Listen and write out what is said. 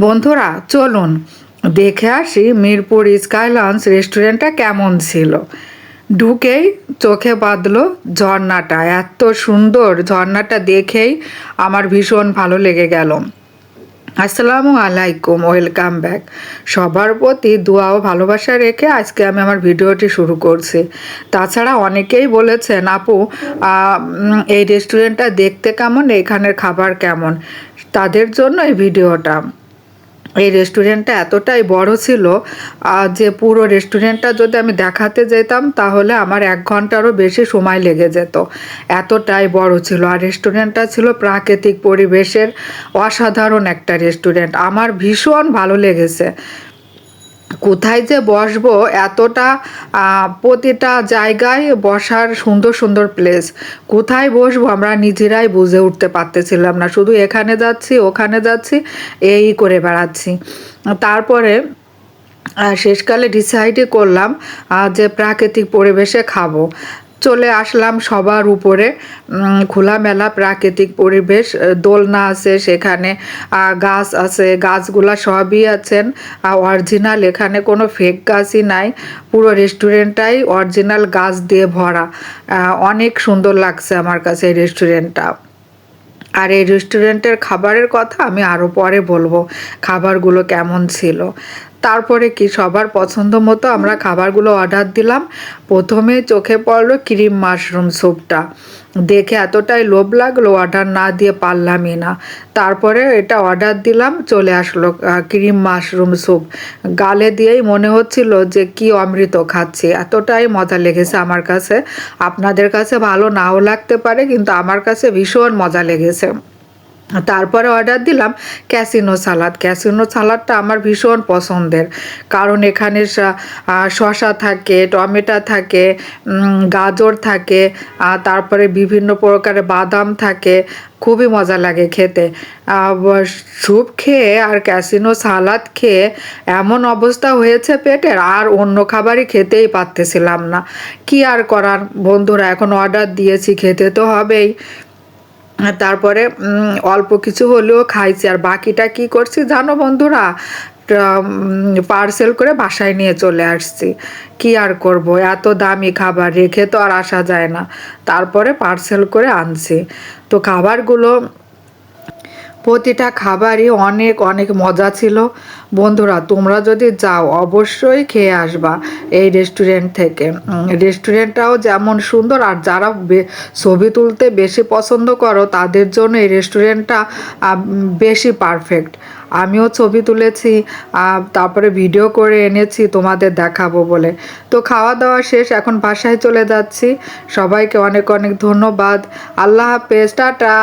বন্ধুরা চলুন দেখে আসি মিরপুর স্কাই লঞ্চ রেস্টুরেন্টটা কেমন ছিল। ঢুকেই চোখে বাঁধলো ঝর্ণাটা, এত সুন্দর ঝর্ণাটা দেখেই আমার ভীষণ ভালো লেগে গেল। আসসালামু আলাইকুম, ওয়েলকাম ব্যাক। সবার প্রতি দোয়া ও ভালোবাসা রেখে আজকে আমি আমার ভিডিওটি শুরু করছি। তাছাড়া অনেকেই বলেছেন আপু এই রেস্টুরেন্টটা দেখতে কেমন, এখানের খাবার কেমন, তাদের জন্য এই ভিডিওটা। এই রেস্টুরেন্টটা এতটাই বড় ছিল যে পুরো রেস্টুরেন্টটা যদি আমি দেখাতে যেতাম তাহলে আমার 1 ঘন্টারও বেশি সময় লেগে যেত, এতটাই বড় ছিল। আর রেস্টুরেন্টটা ছিল প্রাকৃতিক পরিবেশের অসাধারণ একটা রেস্টুরেন্ট, আমার ভীষণ ভালো লেগেছে। কোথায় যে বসবো, এতটা প্রতিটা জায়গায় বসার সুন্দর সুন্দর প্লেস, কোথায় বসবো আমরা নিজেরাই বুঝে উঠতে পারতেছিলাম না, শুধু এখানে যাচ্ছি ওখানে যাচ্ছি এই করে বেড়াচ্ছি। তারপরে শেষকালে ডিসাইডই করলাম যে প্রাকৃতিক পরিবেশে খাবো। চলে আসলাম সবার উপরে, খোলামেলা প্রাকৃতিক পরিবেশ, দোলনা আছে সেখানে, গাছ আছে, গাছগুলা সবই আছেন অরিজিনাল, এখানে কোনো ফেক গাছই নাই, পুরো রেস্টুরেন্টটাই অরিজিনাল গাছ দিয়ে ভরা। অনেক সুন্দর লাগছে আমার কাছে এই রেস্টুরেন্টটা। আর এই রেস্টুরেন্টের খাবারের কথা আমি আরও পরে বলবো, খাবারগুলো কেমন ছিল। তারপরে কি সবার পছন্দ মতো আমরা খাবারগুলো অর্ডার দিলাম। প্রথমে চোখে পড়লো ক্রিম মাশরুম স্যুপটা, দেখে এতটাই লোভ লাগলো অর্ডার না দিয়ে পারলামই না। তারপরে এটা অর্ডার দিলাম, চলে আসলো ক্রিম মাশরুম স্যুপ। গালে দিয়েই মনে হচ্ছিল যে কি অমৃত খাচ্ছি, এতটাই মজা লেগেছে আমার কাছে। আপনাদের কাছে ভালো নাও লাগতে পারে, কিন্তু আমার কাছে ভীষণ মজা লেগেছে। তারপরে অর্ডার দিলাম ক্যাসিনো সালাদ। ক্যাসিনো সালাদটা আমার ভীষণ পছন্দের, কারণ এখানে শসা থাকে, টমেটো থাকে, গাজর থাকে, তারপরে বিভিন্ন প্রকারের বাদাম থাকে, খুবই মজা লাগে খেতে। স্যুপ খেয়ে আর ক্যাসিনো সালাদ খেয়ে এমন অবস্থা হয়েছে পেটের, আর অন্য খাবারই খেতেই পারতেছিলাম না। কি আর করার বন্ধুরা, এখন অর্ডার দিয়েছি, খেতে তো হবেই। তারপরে অল্প কিছু হলেও খাইছি, আর বাকিটা কি করছি জানো বন্ধুরা, পার্সেল করে বাসায় নিয়ে চলে আসছি। কি আর করব, এত দামি খাবার রেখে তো আর আসা যায় না। তারপরে পার্সেল করে আনছি। তো খাবারগুলো, প্রতিটা খাবারই অনেক অনেক মজা ছিল। বন্ধুরা তোমরা যদি যাও অবশ্যই খেয়ে আসবা এই রেস্টুরেন্ট থেকে। রেস্টুরেন্টটাও যেমন সুন্দর, আর যারা ছবি তুলতে বেশি পছন্দ করো তাদের জন্য এই রেস্টুরেন্টটা বেশি পারফেক্ট। আমিও ছবি তুলেছি, তারপরে ভিডিও করে এনেছি তোমাদের দেখাবো বলে। তো খাওয়া দাওয়া শেষ, এখন বাসায় চলে যাচ্ছি। সবাইকে অনেক অনেক ধন্যবাদ। আল্লাহ হাফেজ, টাটা।